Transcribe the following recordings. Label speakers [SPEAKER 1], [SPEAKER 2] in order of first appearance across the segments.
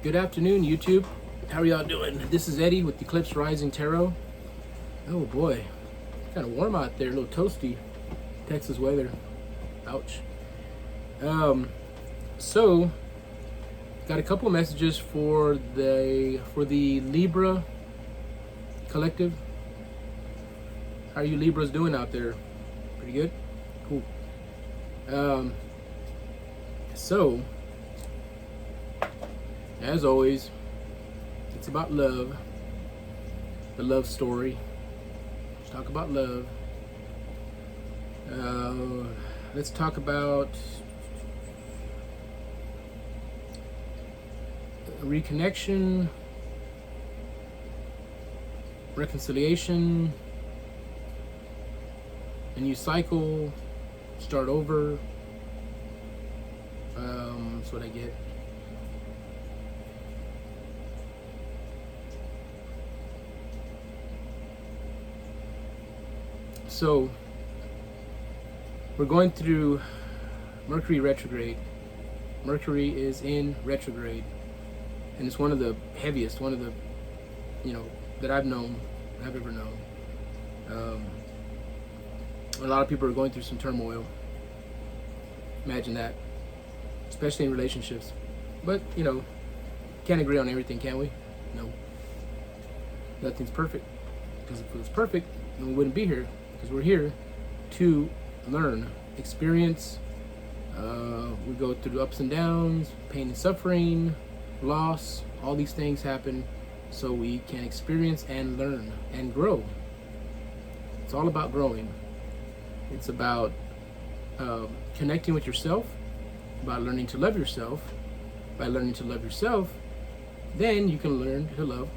[SPEAKER 1] Good afternoon, YouTube. How are y'all doing? This is Eddie with Eclipse Rising Tarot. Oh boy, kind of warm out there, a little toasty. Texas weather. Ouch. So got a couple of messages for the Libra collective. How are you Libras doing out there? Pretty good? Cool. So as always, it's about love. The love story. Let's talk about love. Let's talk about reconnection, reconciliation, a new cycle, start over. That's what I get. So we're going through Mercury Retrograde. Mercury is in retrograde, and it's one of the heaviest, one of the, that I've ever known. A lot of people are going through some turmoil. Imagine that, especially in relationships. But, can't agree on everything, can we? No. Nothing's perfect. Because if it was perfect, then we wouldn't be here. Because we're here to learn, experience. We go through ups and downs, pain and suffering, loss. All these things happen so we can experience and learn and grow. It's all about growing. It's about connecting with yourself, about learning to love yourself. By learning to love yourself, then you can learn to love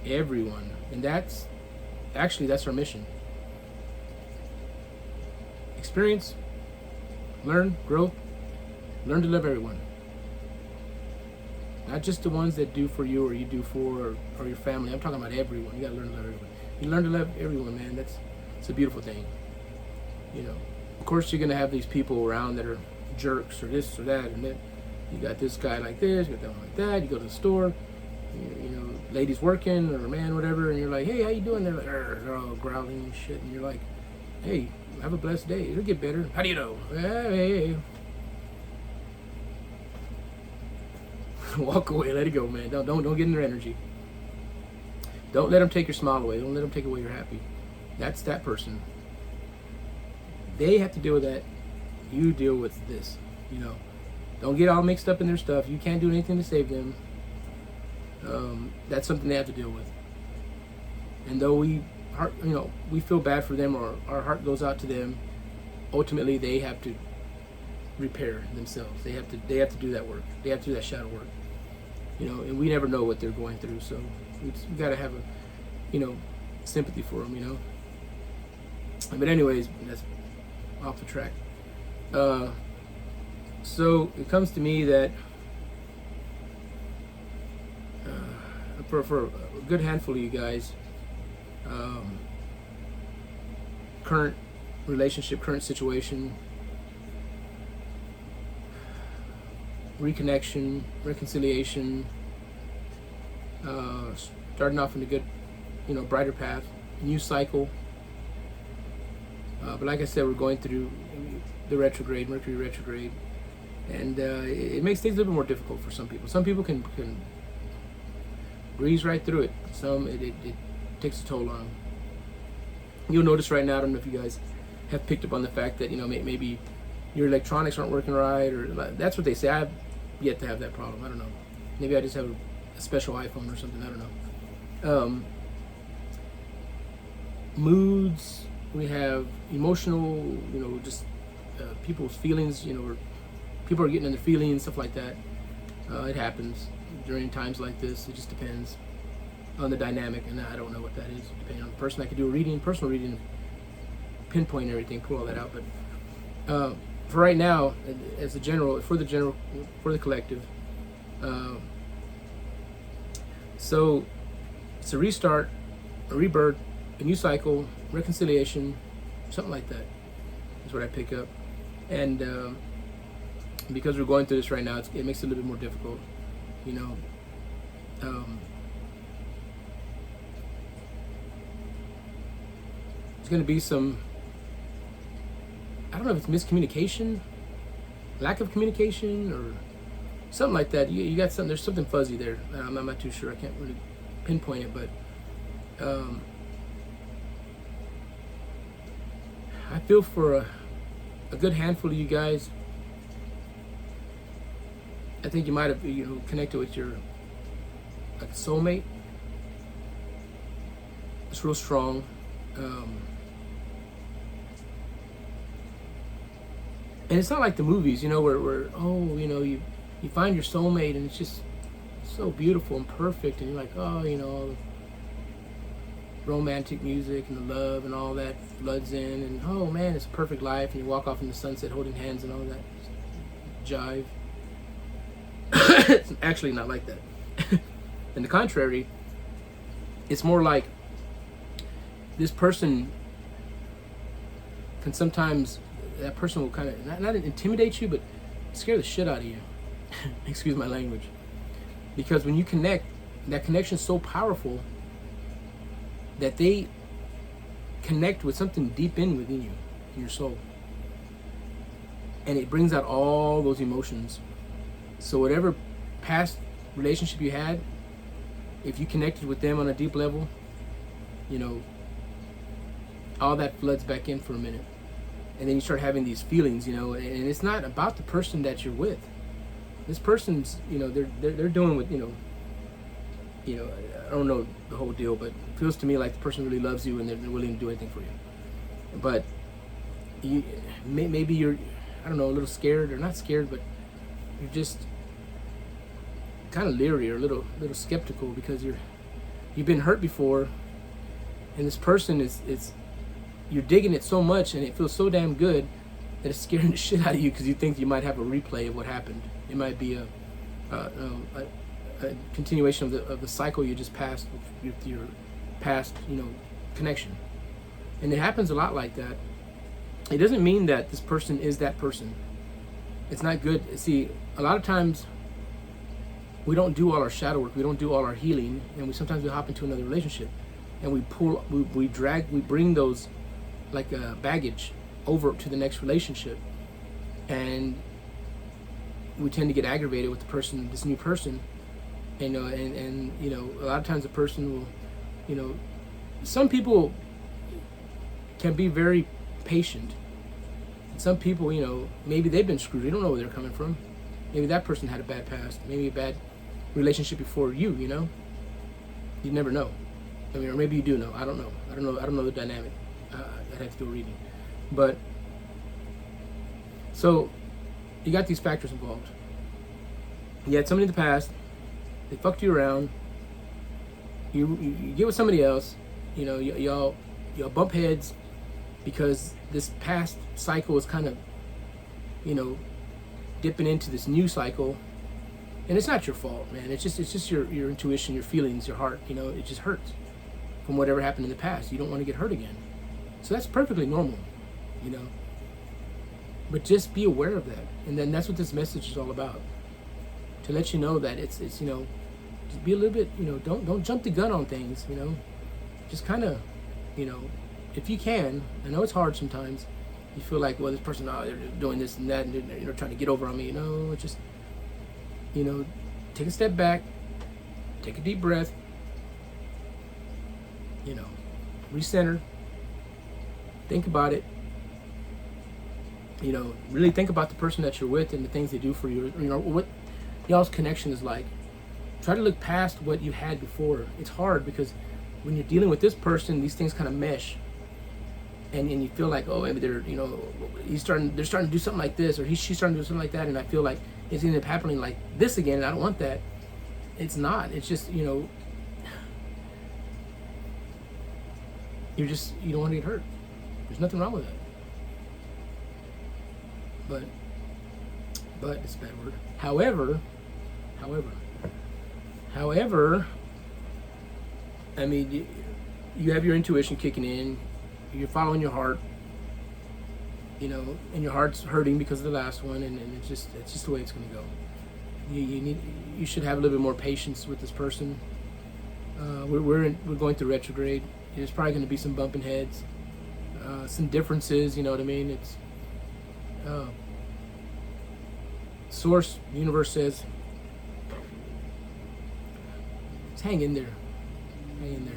[SPEAKER 1] everyone. And that's our mission. Experience, learn, grow, learn to love everyone. Not just the ones that do for you or you do for or your family. I'm talking about everyone. You gotta learn to love everyone. You learn to love everyone, man. It's a beautiful thing. Of course you're gonna have these people around that are jerks or this or that, and then you got this guy like this, you got that one like that. You go to the store, ladies working or man, whatever, and you're like, hey, how you doing? They're like, they're all growling and shit, and you're like, hey, have a blessed day. It'll get better. How do you know? Hey. Walk away. Let it go, man. Don't get in their energy. Don't let them take your smile away. Don't let them take away your happy. That's that person. They have to deal with that. You deal with this. Don't get all mixed up in their stuff. You can't do anything to save them. That's something they have to deal with. And though we feel bad for them, or our heart goes out to them, ultimately they have to repair themselves. They have to do that work. They have to do that shadow work. And we never know what they're going through, so we got to have a sympathy for them. But anyways, that's off the track. So it comes to me that for a good handful of you guys, current relationship, current situation, reconnection, reconciliation, starting off in a good, brighter path, new cycle. But like I said, we're going through the retrograde, Mercury retrograde, and it makes things a little bit more difficult for some people. Some people can breeze right through it. Some it takes a toll on them. You'll notice right now, I don't know if you guys have picked up on the fact that maybe your electronics aren't working right, or that's what they say. I've yet to have that problem. I don't know. Maybe I just have a special iPhone or something. I don't know. Moods. We have emotional. Just people's feelings. Or people are getting in their feelings, stuff like that. It happens during times like this. It just depends on the dynamic, and I don't know what that is. Depending on the person, I could do a personal reading, pinpoint everything, pull all that out. But for right now, as a general, for the collective, so it's a restart, a rebirth, a new cycle, reconciliation, something like that is what I pick up. And because we're going through this right now, it makes it a little bit more difficult. There's going to be some, I don't know if it's miscommunication, lack of communication, or something like that. You got something, there's something fuzzy there. I'm not too sure. I can't really pinpoint it, but I feel for a good handful of you guys. I think you might have connected with your soulmate. It's real strong. And it's not like the movies, where you find your soulmate and it's just so beautiful and perfect, and you're like, all the romantic music and the love and all that floods in, and oh man, it's a perfect life, and you walk off in the sunset holding hands and all that jive. It's actually not like that. On the contrary, it's more like this person can sometimes, that person will kind of not intimidate you, but scare the shit out of you. Excuse my language. Because when you connect, that connection is so powerful that they connect with something deep within you, in your soul. And it brings out all those emotions. So whatever past relationship you had, if you connected with them on a deep level, all that floods back in for a minute. And then you start having these feelings, and it's not about the person that you're with. This person's, they're doing what, I don't know the whole deal, but it feels to me like the person really loves you and they're willing to do anything for you. But maybe you're, I don't know, a little scared, or not scared, but you're just kind of leery or a little skeptical because you've been hurt before, and this person is you're digging it so much and it feels so damn good that it's scaring the shit out of you because you think you might have a replay of what happened. It might be a continuation of the cycle you just passed with your past connection. And it happens a lot like that. It doesn't mean that this person is that person. It's not good. See, a lot of times we don't do all our shadow work, we don't do all our healing, and sometimes we hop into another relationship and we bring those like baggage over to the next relationship, and we tend to get aggravated with this new person, and a lot of times the person will, some people can be very patient. And some people, maybe they've been screwed. They don't know where they're coming from. Maybe that person had a bad past, maybe a bad relationship before you. You never know. I mean, or maybe you do know. I don't know. I don't know the dynamic. I'd have to do a reading. But so you got these factors involved. You had somebody in the past. They fucked you around. You get with somebody else. Y'all bump heads because this past cycle is kind of, dipping into this new cycle. And it's not your fault, man. It's just your intuition, your feelings, your heart. It just hurts from whatever happened in the past. You don't want to get hurt again. So that's perfectly normal, But just be aware of that. And then that's what this message is all about. To let you know that it's just be a little bit, don't jump the gun on things, Just kind of, if you can. I know it's hard sometimes. You feel like, well, this person, they're doing this and that, and they're trying to get over on me. Just, take a step back, take a deep breath, recenter, think about it, really think about the person that you're with and the things they do for you, what y'all's connection is like. Try to look past what you had before. It's hard because when you're dealing with this person, these things kind of mesh. And you feel like, oh, maybe they're starting to do something like this, or she's starting to do something like that, and I feel like it's going to end up happening like this again, and I don't want that. It's not. It's just, you don't want to get hurt. There's nothing wrong with that. But it's a bad word. However, I mean, you have your intuition kicking in. You're following your heart, and your heart's hurting because of the last one, and it's just the way it's going to go. You you should have a little bit more patience with this person. We're going through retrograde. There's probably going to be some bumping heads, some differences. You know what I mean? It's source, universe says, just hang in there, hang in there.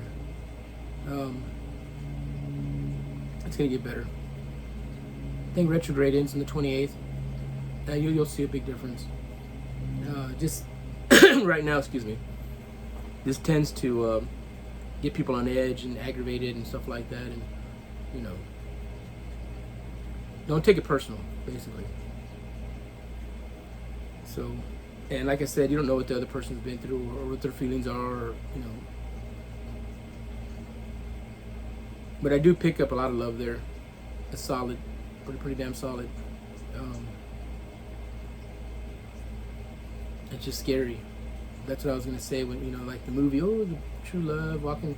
[SPEAKER 1] It's gonna get better. I think retrograde ends on the 28th. Now you'll see a big difference. Just right now, excuse me. This tends to get people on edge and aggravated and stuff like that, and you know, don't take it personal, basically. So, and like I said, you don't know what the other person's been through or what their feelings are, or, you know. But I do pick up a lot of love there. It's solid, pretty damn solid. It's just scary. That's what I was gonna say when, you know, like the movie, oh, the true love, walking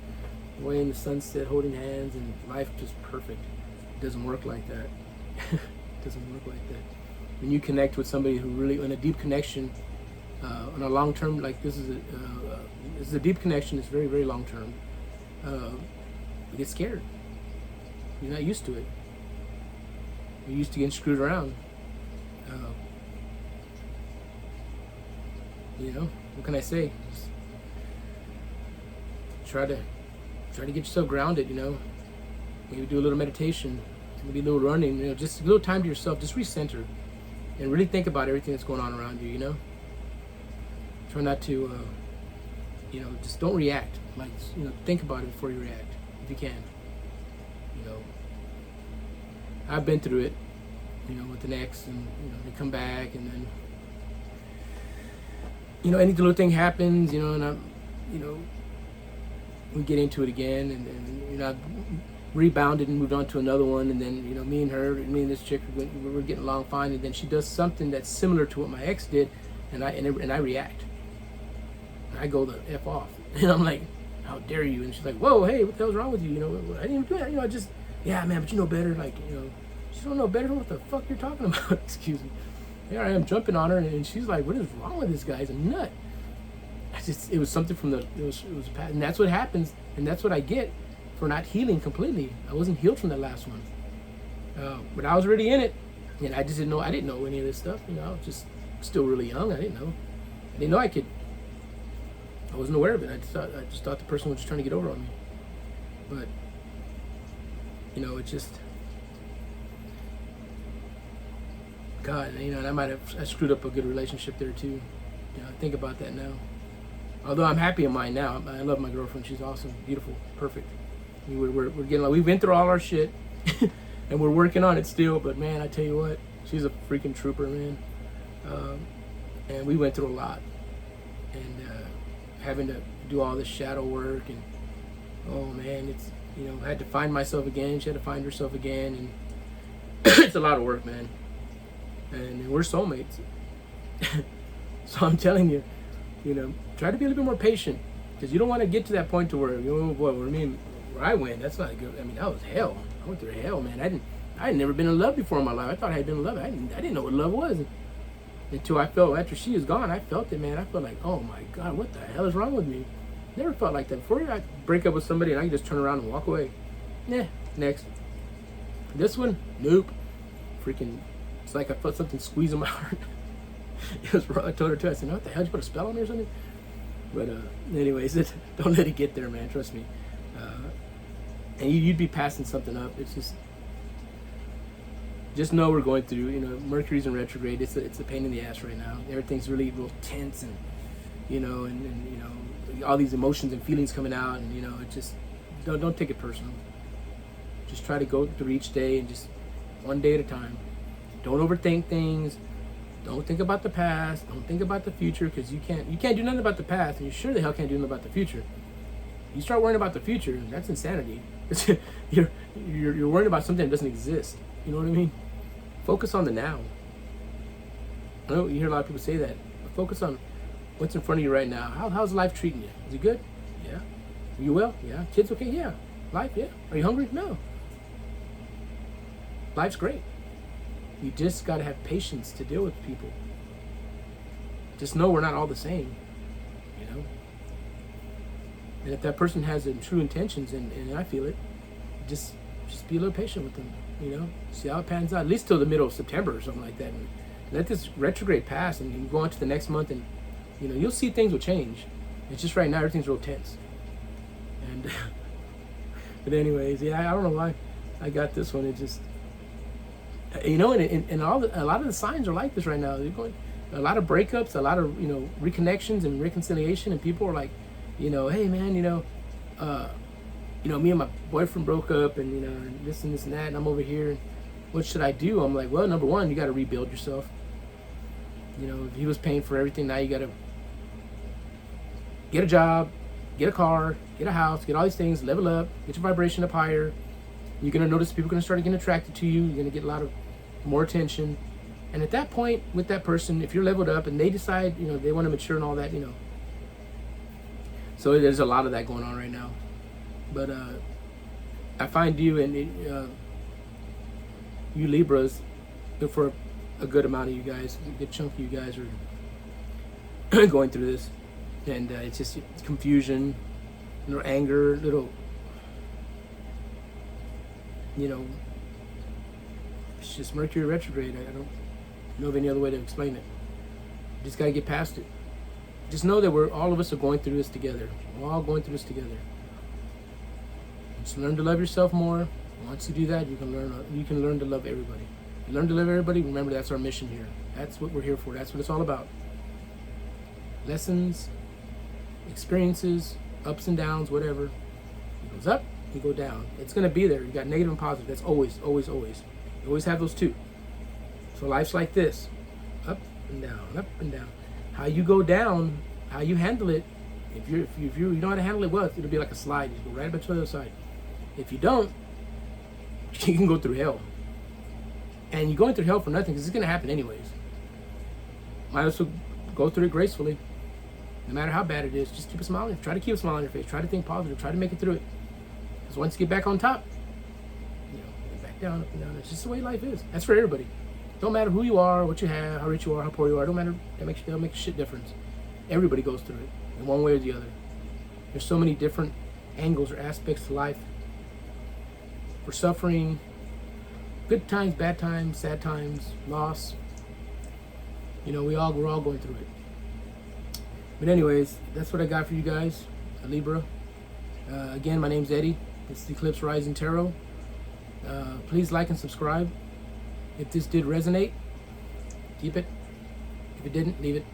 [SPEAKER 1] away in the sunset, holding hands, and life just perfect. It doesn't work like that. It doesn't work like that. When you connect with somebody who really, in a deep connection, on a long term, like this is a deep connection. It's very, very long term. You get scared. You're not used to it. You're used to getting screwed around. You know, what can I say? Just try to get yourself grounded. You know, maybe do a little meditation, maybe a little running. You know, just a little time to yourself. Just recenter and really think about everything that's going on around you. You know, try not to. You know, just don't react. Like, you know, think about it before you react, if you can. You know, I've been through it, you know, with an ex, and, you know, they come back, and then, you know, any little thing happens, you know, and I'm, you know, we get into it again, and you know, I've rebounded and moved on to another one, and then, you know, me and this chick, we're getting along fine, and then she does something that's similar to what my ex did, and I react. I go the F off. And I'm like, how dare you? And she's like, whoa, hey, what the hell's wrong with you? You know, I didn't even do that. You know, I just, yeah, man, but you know better. Like, you know, she don't know better than what the fuck you're talking about. Excuse me. Here I am jumping on her, and she's like, what is wrong with this guy? He's a nut. It was something from it was past. And that's what happens. And that's what I get for not healing completely. I wasn't healed from that last one. But I was already in it. And I just didn't know any of this stuff. You know, I was just still really young. I didn't know I could. I wasn't aware of it. I just thought the person was just trying to get over on me. But, you know, it just, God, you know, and I screwed up a good relationship there too. You know, I think about that now. Although I'm happy in mine now. I love my girlfriend. She's awesome, beautiful, perfect. We're getting, like, we've been through all our shit, and we're working on it still. But man, I tell you what, she's a freaking trooper, man. And we went through a lot, and having to do all this shadow work, and oh man, it's, you know, I had to find myself again. She had to find herself again, and it's a lot of work, man. And we're soulmates. So I'm telling you, you know, try to be a little bit more patient, because you don't want to get to that point to where, you know, well, I mean, where I went, that's not good. I mean, that was hell. I went through hell, man. I had never been in love before in my life. I thought I had been in love. I didn't know what love was. Until I felt, after she was gone, I felt it, man. I felt like, oh my God, what the hell is wrong with me? Never felt like that before. I break up with somebody and I can just turn around and walk away. Nah, next. This one, nope. Freaking, it's like I felt something squeeze in my heart. It was wrong. I told her too. I said, no, what the hell? Did you put a spell on me or something? But anyways, don't let it get there, man. Trust me. And you'd be passing something up. It's just know we're going through, you know, Mercury's in retrograde. It's a pain in the ass right now. Everything's really real tense, and you know, and you know, all these emotions and feelings coming out, and you know, it just don't take it personal. Just try to go through each day, and just one day at a time. Don't overthink things. Don't think about the past. Don't think about the future, because you can't do nothing about the past, and you sure the hell can't do nothing about the future. You start worrying about the future, that's insanity. You're worrying about something that doesn't exist. You know what I mean? Focus on the now. I know you hear a lot of people say that. But focus on what's in front of you right now. How's life treating you? Is it good? Yeah. Are you well? Yeah. Kids okay? Yeah. Life? Yeah. Are you hungry? No. Life's great. You just got to have patience to deal with people. just know we're not all the same, you know. And if that person has true intentions, and I feel it, just be a little patient with them, you know. See how it pans out, at least till the middle of September or something like that. And let this retrograde pass, and you go on to the next month, and you know you'll see things will change. It's just right now everything's real tense. And but anyways, yeah, I don't know why I got this one. It just, you know, and a lot of the signs are like this right now. They're going a lot of breakups, a lot of, you know, reconnections and reconciliation, and people are like, you know, hey man, you know, me and my boyfriend broke up, and you know, and this and that, and I'm over here. What should I do? I'm like, well, number one, you got to rebuild yourself. You know, if he was paying for everything, now you got to get a job, get a car, get a house, get all these things, level up, get your vibration up higher. You're going to notice people are going to start getting attracted to you. You're going to get a lot of more attention. And at that point, with that person, if you're leveled up and they decide, you know, they want to mature and all that, you know. So there's a lot of that going on right now. But I find you and you Libras, for a good amount of you guys, a good chunk of you guys are going through this. And it's just confusion, little anger, little, you know, it's just Mercury retrograde. I don't know of any other way to explain it. You just got to get past it. Just know that all of us are going through this together. We're all going through this together. Just learn to love yourself more. Once you do that, you can learn to love everybody. You learn to love everybody. Remember, that's our mission here. That's what we're here for. That's what it's all about. Lessons, experiences, ups and downs, whatever. It goes up, you go down. It's going to be there. You got negative and positive. That's always, always, always. You always have those two. So life's like this. Up and down, up and down. How you go down, how you handle it, if you know how to handle it well, it'll be like a slide. You go right up to the other side. If you don't, you can go through hell. And you're going through hell for nothing, because it's going to happen anyways. Might as well go through it gracefully. No matter how bad it is, just keep a smile. Try to keep a smile on your face. Try to think positive. Try to make it through it. Because once you get back on top, you know, get back down, up and down. It's just the way life is. That's for everybody. Don't matter who you are, what you have, how rich you are, how poor you are. Don't matter. That makes a shit difference. Everybody goes through it in one way or the other. There's so many different angles or aspects to life. For suffering, good times, bad times, sad times, loss. You know, we're all going through it. But anyways, that's what I got for you guys, Libra. Again, my name's Eddie. It's the Eclipse Rising Tarot. Please like and subscribe. If this did resonate, keep it. If it didn't, leave it.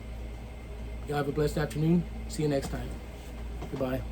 [SPEAKER 1] Y'all have a blessed afternoon. See you next time. Goodbye.